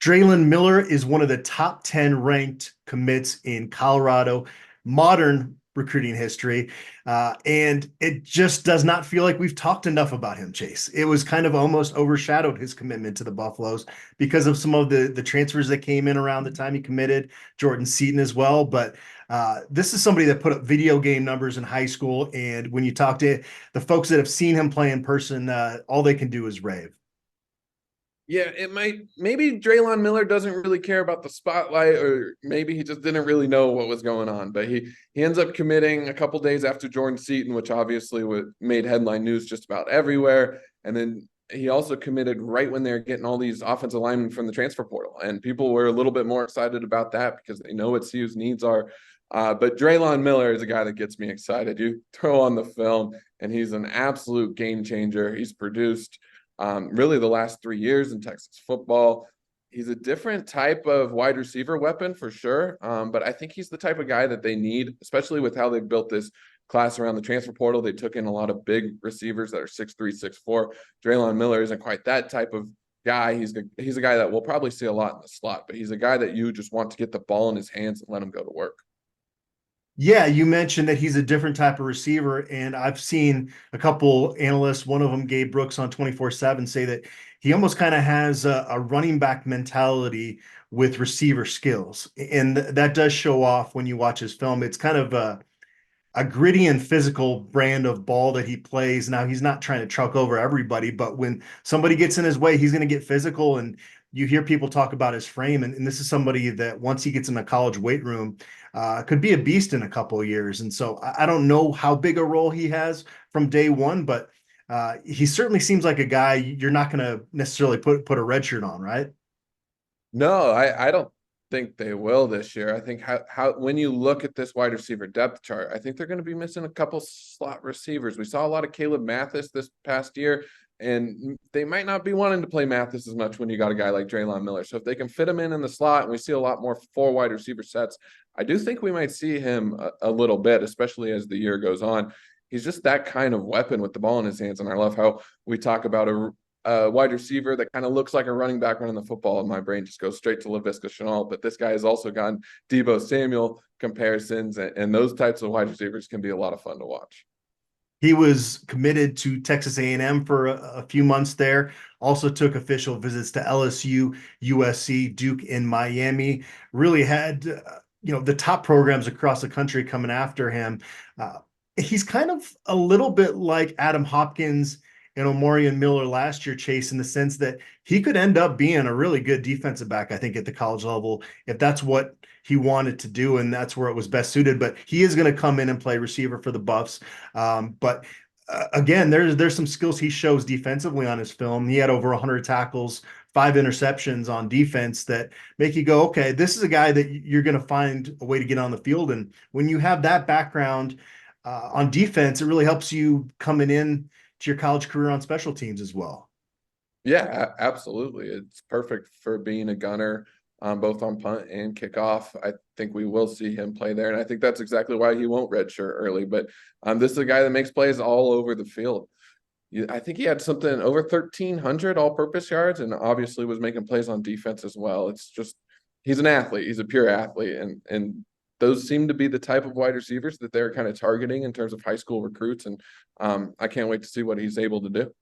Drelon Miller is one of the top 10 ranked commits in Colorado modern recruiting history. And it just does not feel like we've talked enough about him, Chase. It was kind of almost overshadowed his commitment to the Buffaloes because of some of the transfers that came in around the time he committed, Jordan Seaton as well. But this is somebody that put up video game numbers in high school. And when you talk to the folks that have seen him play in person, all they can do is rave. Yeah, it might. Maybe Drelon Miller doesn't really care about the spotlight, or maybe he just didn't really know what was going on. But he ends up committing a couple days after Jordan Seaton, which obviously made headline news just about everywhere. And then he also committed right when they're getting all these offensive linemen from the transfer portal, and people were a little bit more excited about that because they know what CU's needs are. But Drelon Miller is a guy that gets me excited. You throw on the film, and he's an absolute game changer. He's produced really the last 3 years in Texas football. He's a different type of wide receiver weapon for sure. But I think he's the type of guy that they need, especially with how they've built this class around the transfer portal. They took in a lot of big receivers that are 6'3", 6'4". Drelon Miller isn't quite that type of guy. He's a guy that we'll probably see a lot in the slot, but he's a guy that you just want to get the ball in his hands and let him go to work. Yeah, you mentioned that he's a different type of receiver, and I've seen a couple analysts, one of them, Gabe Brooks on 24/7, say that he almost kind of has a running back mentality with receiver skills. And that does show off when you watch his film. It's kind of a gritty and physical brand of ball that he plays. Now, he's not trying to truck over everybody, but when somebody gets in his way, he's going to get physical. And you hear people talk about his frame, and this is somebody that once he gets in the college weight room, could be a beast in a couple of years. And so I don't know how big a role he has from day one, but he certainly seems like a guy you're not going to necessarily put a red shirt on, right? No, I don't think they will this year. I think how when you look at this wide receiver depth chart, I think they're going to be missing a couple slot receivers. We saw a lot of Caleb Mathis this past year, and they might not be wanting to play Mathis as much when you got a guy like Drelon Miller. So if they can fit him in the slot, and we see a lot more four wide receiver sets, I do think we might see him a little bit, especially as the year goes on. He's just that kind of weapon with the ball in his hands, and I love how we talk about a wide receiver that kind of looks like a running back running the football, and my brain just goes straight to Laviska Shenault. But this guy has also gotten Debo Samuel comparisons, and those types of wide receivers can be a lot of fun to watch. He was committed to Texas A&M for a few months there. Also took official visits to LSU, USC, Duke, and Miami. Really had the top programs across the country coming after him. He's kind of a little bit like Adam Hopkins and Omarion Miller last year, Chase, in the sense that he could end up being a really good defensive back, I think, at the college level, if that's what he wanted to do and that's where it was best suited. But he is going to come in and play receiver for the Buffs. But again, there's some skills he shows defensively on his film. He had over 100 tackles, 5 interceptions on defense that make you go, okay, this is a guy that you're going to find a way to get on the field. And when you have that background on defense, it really helps you coming in to your college career on special teams as well. Yeah, absolutely. It's perfect for being a gunner, both on punt and kickoff. I think we will see him play there, and I think that's exactly why he won't redshirt early. But this is a guy that makes plays all over the field. I think he had something over 1,300 all-purpose yards, and obviously was making plays on defense as well. It's just he's an athlete. He's a pure athlete, and those seem to be the type of wide receivers that they're kind of targeting in terms of high school recruits. And I can't wait to see what he's able to do.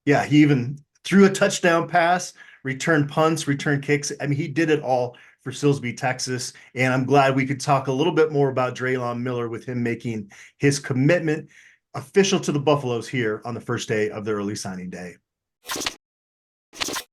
Yeah, he even threw a touchdown pass, returned punts, returned kicks. I mean, he did it all for Silesbee, Texas. And I'm glad we could talk a little bit more about Drelon Miller with him making his commitment official to the Buffaloes here on the first day of the early signing day.